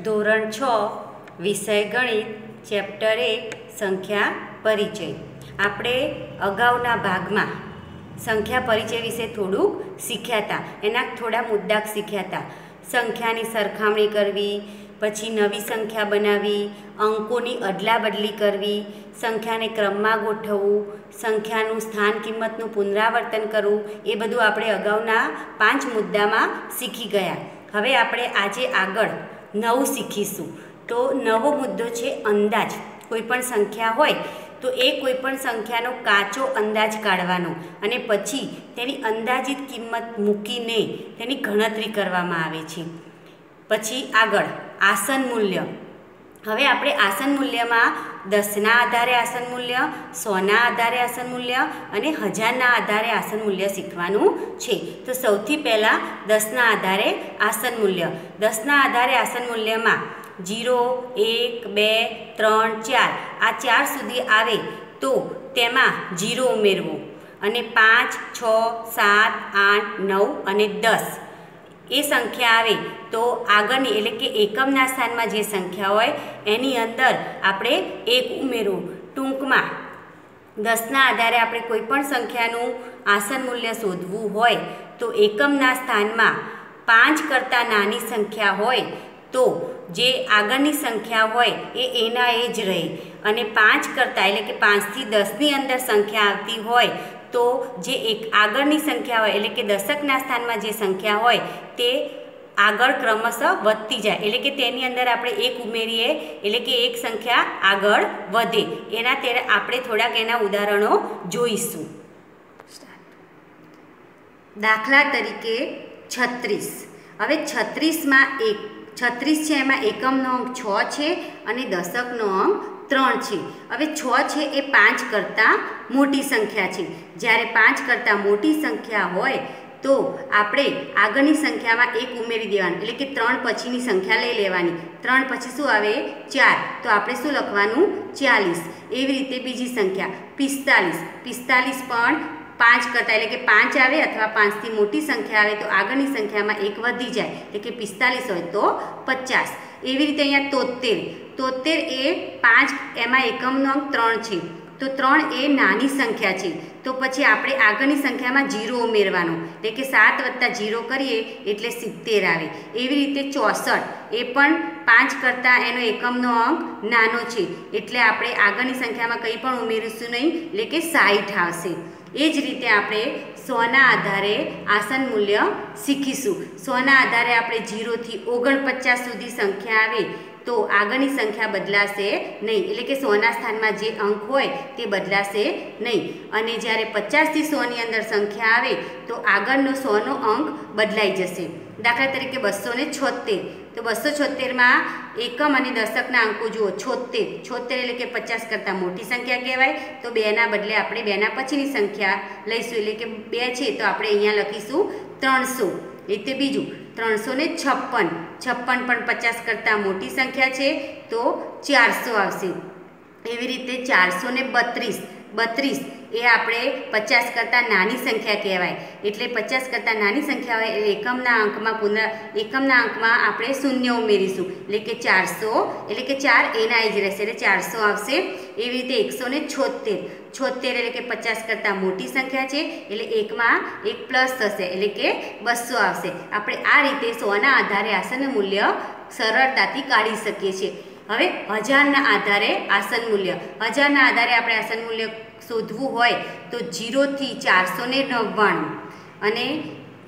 ધોરણ 6 વિષય ગણિત ચેપ્ટર 1 સંખ્યા પરિચય। આપણે અગાઉના ભાગમાં સંખ્યા પરિચય વિશે થોડુંક શીખ્યા હતા, એના થોડા મુદ્દા શીખ્યા હતા। સંખ્યાની સરખામણી કરવી, પછી નવી સંખ્યા બનાવવી, અંકોની અદલા બદલી કરવી, સંખ્યાને ક્રમમાં ગોઠવવું, સંખ્યાનું સ્થાન કિંમતનું પુનરાવર્તન કરવું, એ બધું આપણે અગાઉના 5 મુદ્દામાં શીખી ગયા। હવે આપણે આજે આગળ નવું શીખીશું। તો નવો મુદ્દો છે અંદાજ। કોઈપણ સંખ્યા હોય તો એ કોઈપણ સંખ્યાનો કાચો અંદાજ કાઢવાનો અને પછી તેની અંદાજિત કિંમત મૂકીને તેની ગણતરી કરવામાં આવે છે। પછી આગળ આસન મૂલ્ય। હવે આપણે આસન મૂલ્યમાં 10ના આધારે આસન મૂલ્ય, 100ના આધારે આસન મૂલ્ય અને 1000ના આધારે આસન મૂલ્ય શીખવાનું છે। તો સૌથી પહેલાં 10ના આધારે આસન મૂલ્ય। 10ના આધારે આસન મૂલ્યમાં 0, 1, 2, 3, 4 આ 4 સુધી આવે તો તેમાં 0 ઉમેરવું અને 5, 6, 7, 8, 9 અને 10 એ સંખ્યા આવે તો આગળની એટલે કે એકમના સ્થાનમાં જે સંખ્યા હોય એની અંદર આપણે 1 ઉમેરવું। ટૂંકમાં 10ના આધારે આપણે કોઈપણ સંખ્યાનું આસન મૂલ્ય શોધવું હોય તો એકમના સ્થાનમાં 5 કરતાં નાની સંખ્યા હોય તો જે આગળની સંખ્યા હોય એ એના એ જ રહે અને 5 કરતાં એટલે કે 5થી 10ની અંદર સંખ્યા આવતી હોય તો જે એક આગળની સંખ્યા હોય એટલે કે દશકના સ્થાનમાં જે સંખ્યા હોય તે આગળ ક્રમશઃ વધતી જાય એટલે કે તેની અંદર આપણે 1 ઉમેરીએ એટલે કે એક સંખ્યા આગળ વધે। આપણે થોડાક એના ઉદાહરણો જોઈશું। દાખલા તરીકે 36। હવે 36માં 36 છે, એમાં એકમનો અંક 6 છે અને દશકનો અંક 3 છે। હવે 6 છે એ 5 કરતાં મોટી સંખ્યા છે। જ્યારે 5 કરતાં મોટી સંખ્યા હોય તો આપણે આગળની સંખ્યામાં 1 ઉમેરી દેવાનું એટલે કે 3 પછીની સંખ્યા લઈ લેવાની। 3 પછી શું આવે 4 તો આપણે શું લખવાનું 40। એવી રીતે બીજી સંખ્યા 45। 45 પણ 5 કરતાં એટલે કે 5 આવે અથવા 5થી મોટી સંખ્યા આવે તો આગળની સંખ્યામાં 1 વધી જાય એટલે કે 45 હોય તો 50। એવી રીતે અહીંયા 73। 73 એ 5 એમાં એકમનો અંક 3 છે તો 3 એ નાની સંખ્યા છે તો પછી આપણે આગળની સંખ્યામાં 0 ઉમેરવાનો એટલે કે 7 + 0 કરીએ એટલે 70 આવે। એવી રીતે 64 એ પણ 5 કરતાં એનો એકમનો અંક નાનો છે એટલે આપણે આગળની સંખ્યામાં કંઈ પણ ઉમેરીશું નહીં એટલે કે 60 આવશે। એ જ રીતે આપણે 100ના આધારે આસન મૂલ્ય શીખીશું। 100ના આધારે આપણે 0 થી 49 સુધી સંખ્યા આવે તો આગળની સંખ્યા બદલાશે નહીં એટલે કે 100ના સ્થાનમાં જે અંક હોય તે બદલાશે નહીં અને જ્યારે 50થી 100ની અંદર સંખ્યા આવે તો આગળનો 100નો અંક બદલાઈ જશે। દાખલા તરીકે 276 તો 276માં એકમ અને દશકના અંકો જુઓ 76 એટલે કે 50 કરતાં મોટી સંખ્યા કહેવાય તો 2ના બદલે આપણે 2ના પછીની સંખ્યા લઈશું એટલે કે 2 છે તો આપણે અહીંયા લખીશું 300। રીતે બીજું 356 પણ 50 કરતાં મોટી સંખ્યા છે તો 400 આવશે। એવી રીતે 432 એ આપણે 50 કરતાં નાની સંખ્યા કહેવાય એટલે 50 કરતાં નાની સંખ્યા હોય એટલે એકમના અંકમાં આપણે 0 ઉમેરીશું એટલે કે 400 એટલે કે 4 એના જ રહેશે એટલે 400 આવશે। એવી રીતે 176 એટલે કે 50 કરતાં મોટી સંખ્યા છે એટલે 1માં 1 પ્લસ થશે એટલે કે 200 આવશે। આપણે આ રીતે 100ના આધારે આસન મૂલ્ય સરળતાથી કાઢી શકીએ છીએ। હવે 1000ના આધારે આસન મૂલ્ય। 1000ના આધારે આપણે આસન મૂલ્ય શોધવું હોય તો 0 થી 499 અને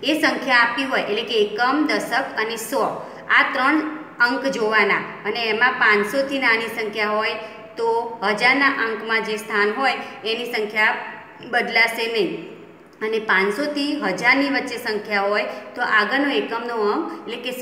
એ સંખ્યા આપી હોય એટલે કે એકમ, દશક અને 100 આ 3 અંક જોવાના અને એમાં 500થી નાની સંખ્યા હોય તો 1000ના અંકમાં જે સ્થાન હોય એની સંખ્યા બદલાશે નહીં અને 500થી 1000ની વચ્ચે સંખ્યા હોય તો આગળનો એકમનો અંક એટલે કે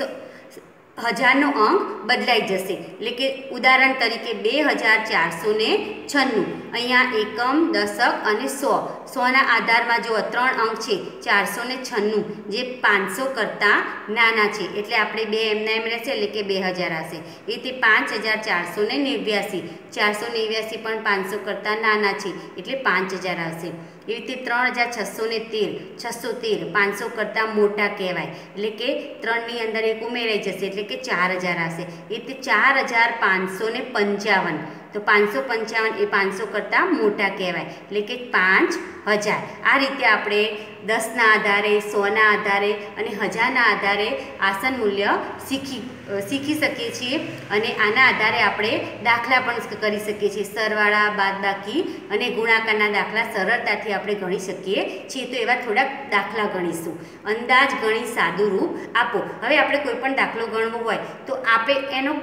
1000નો અંક બદલાઈ જશે એટલે કે ઉદાહરણ તરીકે 2496। અહીંયા એકમ, દશક અને 100 100ના આધારમાં જો 3 અંક છે 496 જે 500 કરતાં નાના છે એટલે આપણે 2 એમના એમ રહેશે એટલે કે 2000 આવશે. એ રીતે 5489 489 પણ 500 કરતાં નાના છે એટલે 5000 આવશે. એવી રીતે 3613 500 કરતાં મોટા કહેવાય એટલે કે 3ની અંદર એક ઉમેરાઈ જશે એટલે કે 4000 આવશે. એ રીતે 4555 તો 555 એ 500 કરતાં મોટા કહેવાય એટલે કે 5000. આ રીતે આપણે 10ના આધારે 100ના આધારે અને 1000ના આધારે આસન મૂલ્ય શીખી શકીએ છીએ અને આના આધારે આપણે દાખલા પણ કરી શકીએ છીએ. સરવાળા, બાદબાકી અને ગુણાકારના દાખલા સરળતાથી આપણે ગણી શકીએ છીએ. તો એવા થોડાક દાખલા ગણીશું. અંદાજ ગણી સાદું રૂપ આપો. હવે આપણે કોઈ પણ દાખલો ગણવો હોય તો આપણે એનો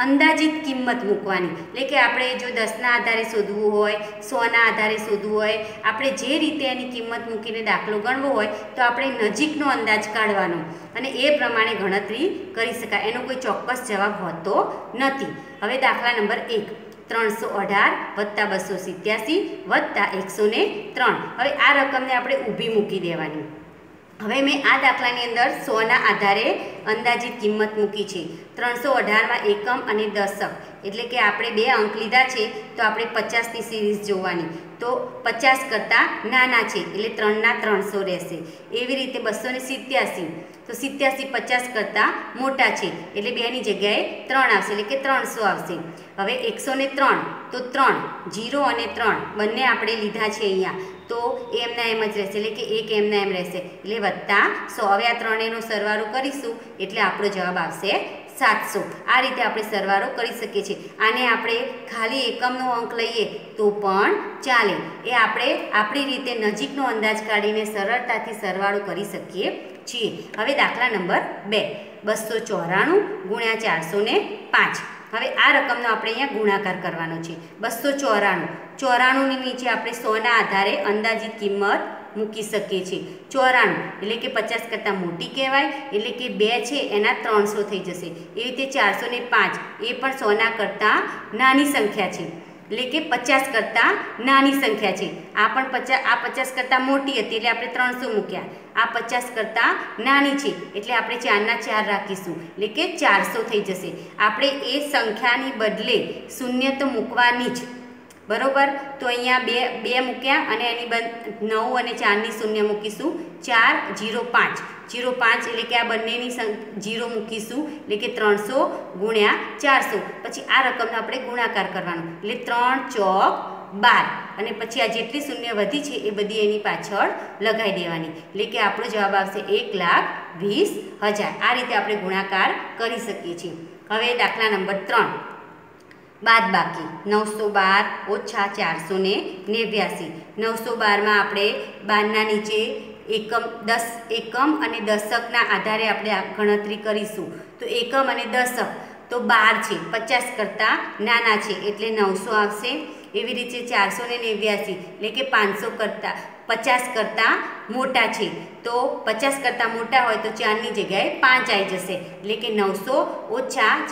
અંદાજિત કિંમત મૂકવાની એટલે કે આપણે જો 10ના આધારે શોધવું હોય 100ના આધારે શોધવું હોય આપણે જે રીતે એની કિંમત મૂકીને દાખલો ગણવો હોય તો આપણે નજીકનો અંદાજ કાઢવાનો અને એ પ્રમાણે ગણતરી કરી શકાય. એનો કોઈ ચોક્કસ જવાબ હોતો નથી. હવે દાખલા નંબર 1 318 + 287 + 103. હવે આ રકમને આપણે ઊભી મૂકી દેવાની. હવે મેં આ દાખલાની અંદર 100ના આધારે અંદાજિત કિંમત મૂકી છે. 318માં એકમ અને દશક એટલે કે આપણે 2 અંક લીધા છે તો આપણે 50ની સિરીઝ જોવાની. તો 50 કરતાં નાના છે એટલે 3ના 300 રહેશે. એવી રીતે 287 તો 87 50 કરતાં મોટા છે એટલે 2ની જગ્યાએ 3 આવશે એટલે કે 300 આવશે. હવે 103 તો 3 0 અને 3 બંને આપણે લીધા છે અહીંયા તો એમના એમ જ રહેશે એટલે કે 1 એમના એમ રહેશે એટલે +100. હવે આ ત્રણેયનો સરવાળો કરીશું એટલે આપણો જવાબ આવશે 700. આ રીતે આપણે સરવાળો કરી શકીએ છીએ. આને આપણે ખાલી એકમનો અંક લઈએ તો પણ ચાલે. એ આપણે આપણી રીતે નજીકનો અંદાજ કાઢીને સરળતાથી સરવાળો કરી શકીએ છીએ. હવે દાખલા નંબર 2 294 × 405. હવે આ રકમનો આપણે અહીંયા ગુણાકાર કરવાનો છે. 294ની નીચે આપણે 100ના આધારે અંદાજિત કિંમત મૂકી શકીએ છીએ. 94 એટલે કે 50 કરતાં મોટી કહેવાય એટલે કે 2 છે એના 300 થઈ જશે. એ રીતે 405 એ પણ 100ના કરતાં નાની સંખ્યા છે એટલે કે 50 કરતાં નાની સંખ્યા છે. આ પણ 50 કરતાં મોટી હતી એટલે આપણે 300 મૂક્યા. આ 50 કરતાં નાની છે એટલે આપણે 4ના 4 રાખીશું એટલે કે 400 થઈ જશે. આપણે એ સંખ્યાની બદલે શૂન્ય તો મૂકવાની જ બરોબર. તો અહીંયા 2 મૂક્યા અને એની 9 અને 4ની શૂન્ય મૂકીશું. 405 એટલે કે આ બંનેની 0 મૂકીશું એટલે કે 300 × 400. પછી આ રકમનો આપણે ગુણાકાર કરવાનો એટલે 3 ચોક 12 અને પછી આ જેટલી શૂન્ય વધી છે એ બધી એની પાછળ લગાવી દેવાની એટલે કે આપણો જવાબ આવશે 1,20,000. આ રીતે આપણે ગુણાકાર કરી શકીએ છીએ. હવે દાખલા નંબર 3 બાદબાકી 912 - 489. 912માં આપણે 12ના નીચે એકમ 10 એકમ અને દશકના આધારે આપણે ગણતરી કરીશું. તો એકમ અને દશક તો 12 છે 50 કરતાં નાના છે એટલે 900 આવશે. એવી રીતે 489 એટલે કે 500 કરતાં 50 કરતાં મોટા છે તો 50 કરતાં મોટા હોય તો 4ની જગ્યાએ 5 આવી જશે એટલે કે 900 -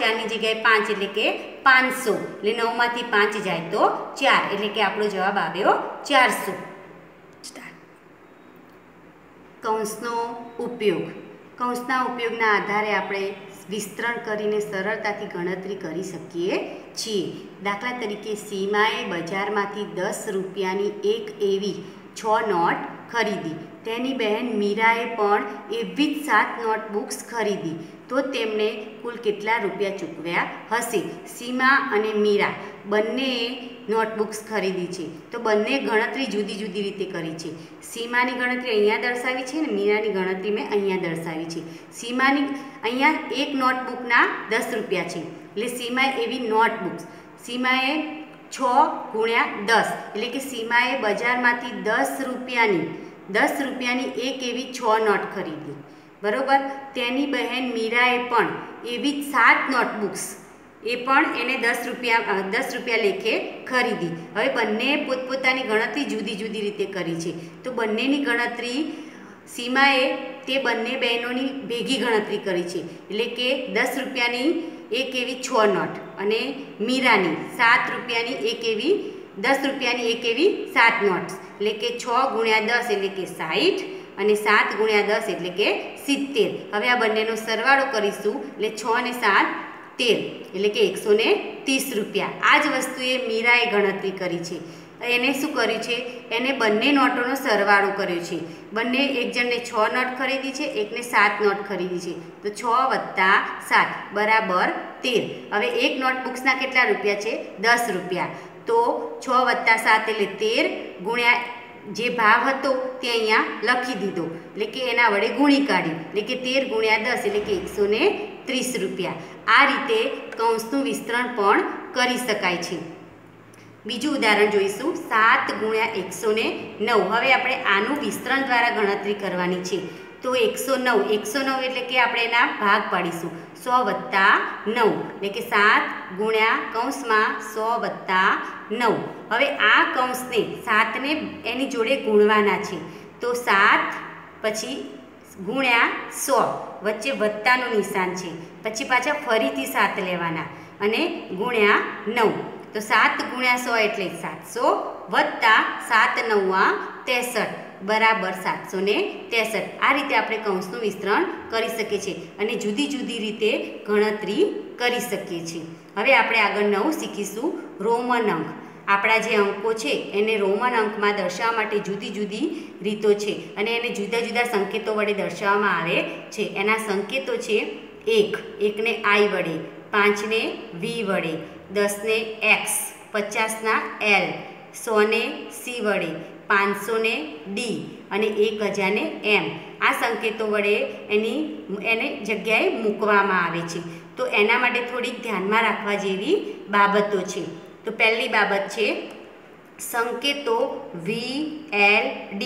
4ની જગ્યાએ 5 એટલે કે 500 એટલે 9માંથી 5 જાય તો 4 એટલે કે આપણો જવાબ આવ્યો 400. કૌંસનો ઉપયોગ. કૌંસના ઉપયોગના આધારે આપણે વિસ્તરણ કરીને સરળતાથી ગણતરી કરી શકીએ છીએ. દાખલા તરીકે સીમાએ બજારમાંથી 10 રૂપિયાની એક એવી 6 નોટ ખરીદી. તેની બહેન મીરાએ પણ એવી જ 7 નોટબુક્સ ખરીદી. તો તેમણે કુલ કેટલા રૂપિયા ચૂકવ્યા હશે? સીમા અને મીરા બંનેએ નોટબુક્સ ખરીદી છે તો બંને ગણતરી જુદી જુદી રીતે કરી છે. સીમાની ગણતરી અહીંયા દર્શાવી છે અને મીરાની ગણતરી મેં અહીંયા દર્શાવી છે. સીમાની અહીંયા એક નોટબુકના 10 રૂપિયા છે એટલે સીમાએ એવી નોટબુક્સ સીમાએ 6 × 10 એટલે કે સીમાએ બજારમાંથી 10 રૂપિયાની એક એવી 6 નોટ ખરીદી બરોબર. તેની બહેન મીરાએ પણ એવી 7 નોટબુક્સ એ પણ એને 10 રૂપિયા લેખે ખરીદી. હવે બંને પોતપોતાની ગણતરી જુદી જુદી રીતે કરી છે તો બંનેની ગણતરી સીમાએ તે બંને બહેનોની ભેગી ગણતરી કરી છે એટલે કે 10 રૂપિયાની એક એવી 6 નોટ અને મીરાની 7 રૂપિયાની એક એવી 10 રૂપિયાની એક એવી 7 નોટ્સ એટલે કે 6 ગુણ્યા 10 એટલે કે 60 અને 7 ગુણ્યા 10 એટલે કે 70. હવે આ બંનેનો સરવાળો કરીશું એટલે 6 અને 7 13 એટલે કે 130 રૂપિયા. આ જ વસ્તુએ મીરાએ ગણતરી કરી છે. એને શું કર્યું છે? એને બંને નોટોનો સરવાળો કર્યો છે. બંને એક જણને 6 નોટ ખરીદી છે, એકને 7 નોટ ખરીદી છે. તો 6 + 7 બરાબર 13. હવે એક નોટબુક્સના કેટલા રૂપિયા છે? 10 રૂપિયા. તો 6 + 7 એટલે 13 ગુણ્યા જે ભાવ હતો તે અહીંયા લખી દીધો, એટલે કે એના વડે ગુણી કાઢ્યું, એટલે કે 13 ગુણ્યા 10 એટલે કે 130 રૂપિયા. આ રીતે કૌંસનું વિસ્તરણ પણ કરી શકાય છે. બીજું ઉદાહરણ જોઈશું, 7 ગુણ્યા 109. હવે આપણે આનું વિસ્તરણ દ્વારા ગણતરી કરવાની છે. તો 109 એટલે કે આપણે એના ભાગ પાડીશું. 100 + 9 એટલે કે 7 ગુણ્યા કૌંસમાં 100 + 9. હવે આ કૌંસને 7ને એની જોડે ગુણવાના છે. તો 7 પછી ગુણ્યા 100, વચ્ચે વત્તાનું નિશાન છે. પછી પાછા ફરીથી 7 લેવાના અને ગુણ્યા 9. તો 7 ગુણ્યા 100 એટલે 700 વત્તા 7 × 9 = 63 બરાબર 763. આ રીતે આપણે કૌંસનું વિસ્તરણ કરી શકીએ છીએ અને જુદી જુદી રીતે ગણતરી કરી શકીએ છીએ. હવે આપણે આગળ નવું શીખીશું, રોમન અંક. આપણા જે અંકો છે એને રોમન અંકમાં દર્શાવવા માટે જુદી જુદી રીતો છે અને એને જુદા જુદા સંકેતો વડે દર્શાવવામાં આવે છે. એના સંકેતો છે 1 ને I વડે, 5 ને V વડે, 10 ને X, 50 ના L, 100 ને C વડે, 500 ને D અને 1000 ને M. આ સંકેતો વડે એને જગ્યાએ મૂકવામાં આવે છે. તો એના માટે થોડીક ધ્યાનમાં રાખવા જેવી બાબતો છે. તો પહેલી બાબત છે, સંકેતો V, L, D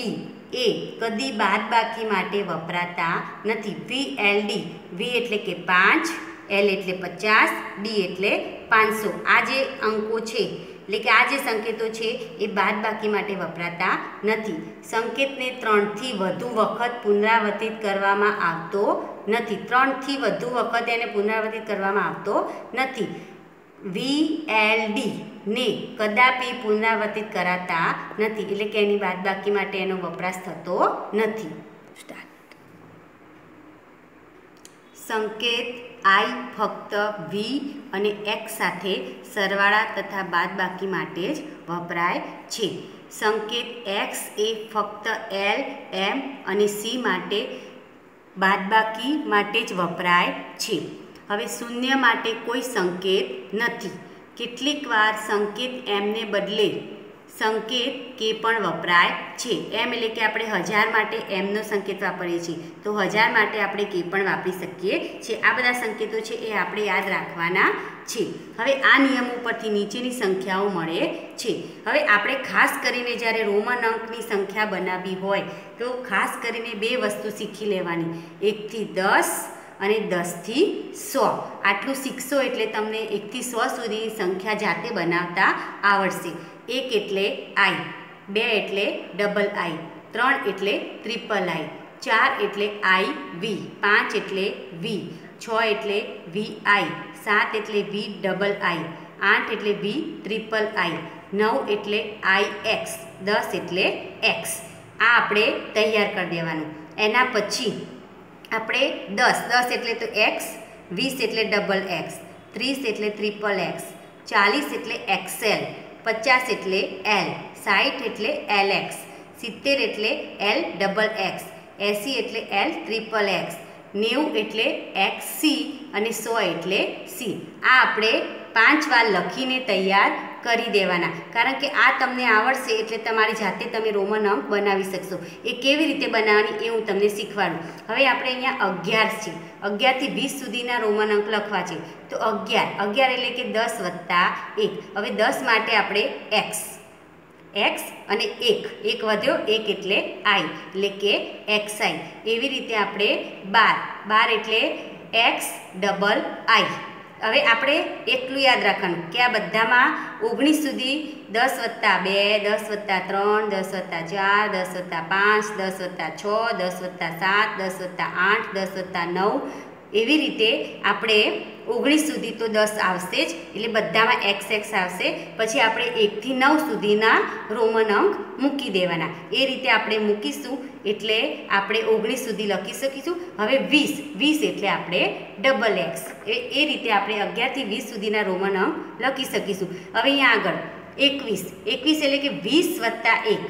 એ કદી બાદબાકી માટે વપરાતા નથી. V, L, D. V એટલે કે 5, L એટલે 50, D એટલે 500. આ જે અંકો છે એટલે કે આ જે સંકેતો છે એ બાદબાકી માટે વપરાતા નથી. સંકેતને 3થી વધુ વખત પુનરાવર્તિત કરવામાં આવતો નથી. 3થી વધુ વખત એને પુનરાવર્તિત કરવામાં આવતો નથી. V, L, D ને કદાપી પુનરાવર્તિત કરાતા નથી, એટલે કે એની બાદબાકી માટે એનો વપરાશ થતો નથી. સંકેત I ફક્ત V અને X સાથે સરવાળા તથા બાદબાકી માટે જ વપરાય છે. સંકેત X એ ફક્ત L, M અને C માટે બાદબાકી માટે જ વપરાય છે. હવે શૂન્ય માટે કોઈ સંકેત નથી. કેટલીક વાર સંકેત M ને બદલે સંકેત K પણ વપરાય છે. M એટલે કે આપણે 1000 માટે M નો સંકેત વાપરીએ છીએ, તો 1000 માટે આપણે K પણ વાપરી શકીએ છીએ. આ બધા સંકેતો છે એ આપણે યાદ રાખવાના છે. હવે આ નિયમો પરથી નીચેની સંખ્યાઓ મળે છે. હવે આપણે ખાસ કરીને જ્યારે રોમન અંકની સંખ્યા બનાવવી હોય તો ખાસ કરીને 2 વસ્તુ શીખી લેવાની, 1 થી 10 અને 10 થી 100. આટલું શીખશો એટલે તમને 1 થી 100 સુધીની સંખ્યા જાતે બનાવતા આવડશે. 1 એટલે I, 2 એટલે ડબલ I, 3 એટલે ટ્રિપલ I, 4 એટલે IV, 5 એટલે V, 6 એટલે VI, 7 એટલે V ડબલ I, 8 એટલે V ટ્રિપલ I, 9 એટલે IX, 10 એટલે X. આ આપણે તૈયાર કરી દેવાનું. એના પછી આપણે 10 એટલે તો X, 20 એટલે ડબલ X, 30 એટલે ટ્રિપલ X, 40 એટલે XL, 50 એટલે L, 60 એટલે LX, 70 એટલે L ડબલ X, 80 એટલે L ટ્રિપલ X, 90 એટલે XC અને 100 એટલે C. આ આપણે 5 વાર લખીને તૈયાર કરી દેવાના, કારણ કે આ તમને આવડશે એટલે તમારી જાતે તમે રોમન અંક બનાવી શકશો. એ કેવી રીતે બનાવવાની એ હું તમને શીખવાડું. હવે આપણે અહીંયા 11 છે, 11 થી 20 સુધીના રોમન અંક લખવા છે. તો 11 એટલે કે 10 વત્તા 1. હવે 10 માટે આપણે X અને 1 વધ્યો, 1 એટલે I એટલે કે XI. એવી રીતે આપણે 12 એટલે X ડબલ I. હવે આપણે એટલું યાદ રાખવાનું કે આ બધામાં 19 સુધી 10 વત્તા 2, 10 વત્તા 3, 10 વત્તા 4, 10 વત્તા 5, 10 વત્તા 6, 10 વત્તા 7, 10 વત્તા 8, 10 વત્તા 9 એવી રીતે આપણે 19 સુધી તો 10 આવશે જ, એટલે બધામાં XX આવશે. પછી આપણે 1 થી 9 સુધીના રોમન અંક મૂકી દેવાના. એ રીતે આપણે મૂકીશું એટલે આપણે 19 સુધી લખી શકીશું. હવે 20 એટલે આપણે XX, એ રીતે આપણે 11 થી 20 સુધીના રોમન અંક લખી શકીશું. હવે અહીંયા આગળ 21 એટલે કે 20 વત્તા 1,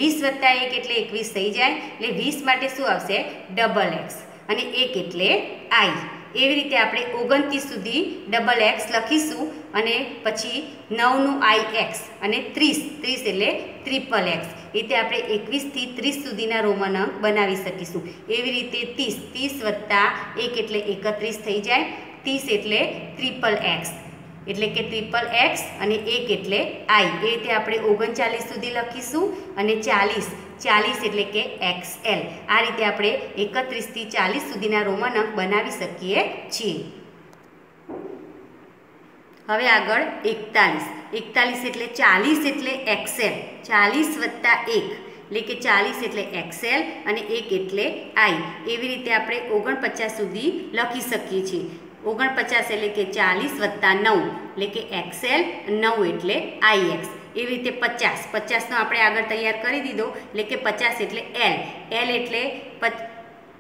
20 વત્તા 1 એટલે 21 થઈ જાય. એટલે 20 માટે શું આવશે? XX, અને 1 એટલે I. એવી રીતે આપણે 29 સુધી XX લખીશું, અને પછી 9નું IX, અને 30 એટલે XXX. એ રીતે આપણે 21 થી 30 સુધીના રોમન અંક બનાવી શકીશું. એવી રીતે 30 વત્તા 1 એટલે 31 થઈ જાય. 30 એટલે XXX, એટલે કે XXX, અને 1 એટલે I. એ રીતે આપણે 39 સુધી લખીશું, અને 40 એટલે કે XL. આ રીતે આપણે 31 થી 40 સુધીના રોમન અંક બનાવી શકીએ છીએ. હવે આગળ 41 એટલે 40 એટલે XL, 40 વત્તા 1 એટલે કે 40 એટલે XL, અને 1 એટલે I. એવી રીતે આપણે 49 સુધી લખી શકીએ છીએ. 49 એટલે કે 40 વત્તા 9 એટલે કે XL, 9 એટલે IX. એવી રીતે 50નો આપણે આગળ તૈયાર કરી દીધો, એટલે કે 50 એટલે L એટલે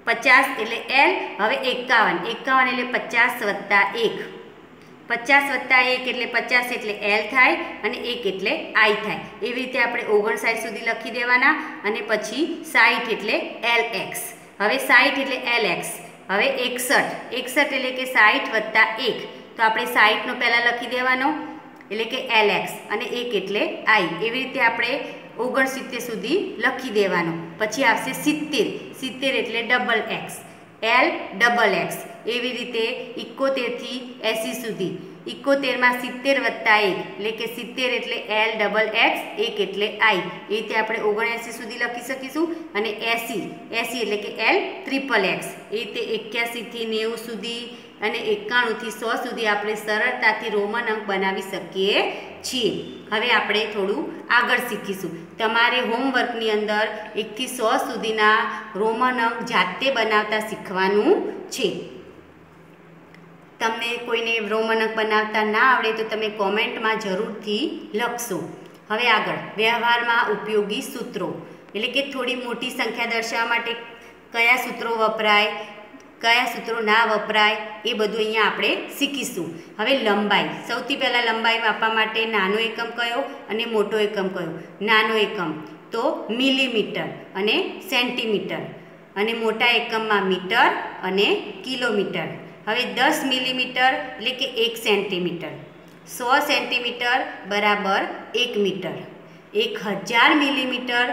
50 એટલે L. હવે 51 એટલે 50 વત્તા 1, 50 વત્તા 1 એટલે 50 એટલે L થાય, અને 1 એટલે I થાય. એવી રીતે આપણે 59 સુધી લખી દેવાના, અને પછી 60 એટલે LX. હવે 60 એટલે LX. હવે 61 એટલે કે 60 વત્તા 1, તો આપણે 60નો પહેલાં લખી દેવાનો, એટલે કે LX, અને 1 એટલે I. એવી રીતે આપણે 69 સુધી લખી દેવાનો. પછી આવશે 70 એટલે XX, LXX. એવી રીતે 71 થી 80 સુધી, 71માં 70 વત્તા 1 એટલે કે 70 એટલે LXX, 1 એટલે I. એ રીતે આપણે 79 સુધી લખી શકીશું, અને 80 એટલે કે LXXX. એ રીતે 81 થી 90 સુધી, અને 91 થી 100 સુધી આપણે સરળતાથી રોમન અંક બનાવી શકીએ છીએ. હવે આપણે થોડું આગળ શીખીશું. તમારે હોમવર્કની અંદર 1 થી 100 સુધીના રોમન અંક જાતે બનાવતા શીખવાનું છે. તમને કોઈને રોમન અંક બનાવતા ના આવડે તો તમે કોમેન્ટમાં જરૂરથી લખશો. હવે આગળ વ્યવહારમાં ઉપયોગી સૂત્રો, એટલે કે થોડી મોટી સંખ્યા દર્શાવવા માટે કયા સૂત્રો વપરાય, કયા સૂત્રો ના વપરાય, એ બધું અહીંયા આપણે શીખીશું. હવે લંબાઈ, સૌથી પહેલાં લંબાઈ માપવા માટે નાનો એકમ કયો અને મોટો એકમ કયો? નાનો એકમ તો મિલીમીટર અને સેન્ટીમીટર, અને મોટા એકમમાં મીટર અને કિલોમીટર. હવે 10 મિલીમીટર એટલે કે 1 સેન્ટીમીટર, 100 સેન્ટીમીટર બરાબર 1 મીટર, 1000 મિલીમીટર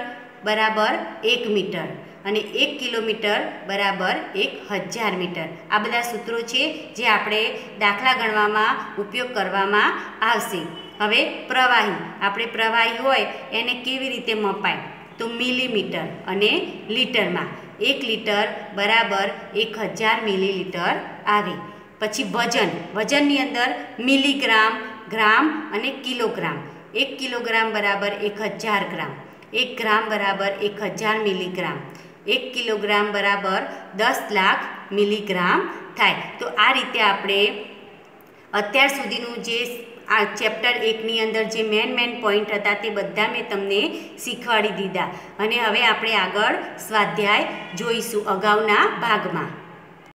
બરાબર 1 મીટર, અને 1 કિલોમીટર બરાબર 1000 મીટર. આ બધા સૂત્રો છે જે આપણે દાખલા ગણવામાં ઉપયોગ કરવામાં આવશે. હવે પ્રવાહી, આપણે પ્રવાહી હોય એને કેવી રીતે મપાય? તો મિલીમીટર અને લીટરમાં. 1 લીટર બરાબર 1000 મિલીલીટર આવે. પછી વજનની અંદર મિલીગ્રામ, ગ્રામ અને કિલોગ્રામ. 1 કિલોગ્રામ બરાબર 1000 ગ્રામ, 1 ગ્રામ બરાબર 1000 મિલીગ્રામ, 1 કિલોગ્રામ બરાબર 10 લાખ મિલીગ્રામ થાય. તો આ રીતે આપણે અત્યાર સુધીનું જે આ ચેપ્ટર 1ની અંદર જે મેન પોઈન્ટ હતા તે બધા મેં તમને શીખવાડી દીધા. અને હવે આપણે આગળ સ્વાધ્યાય જોઈશું અગાઉના ભાગમાં.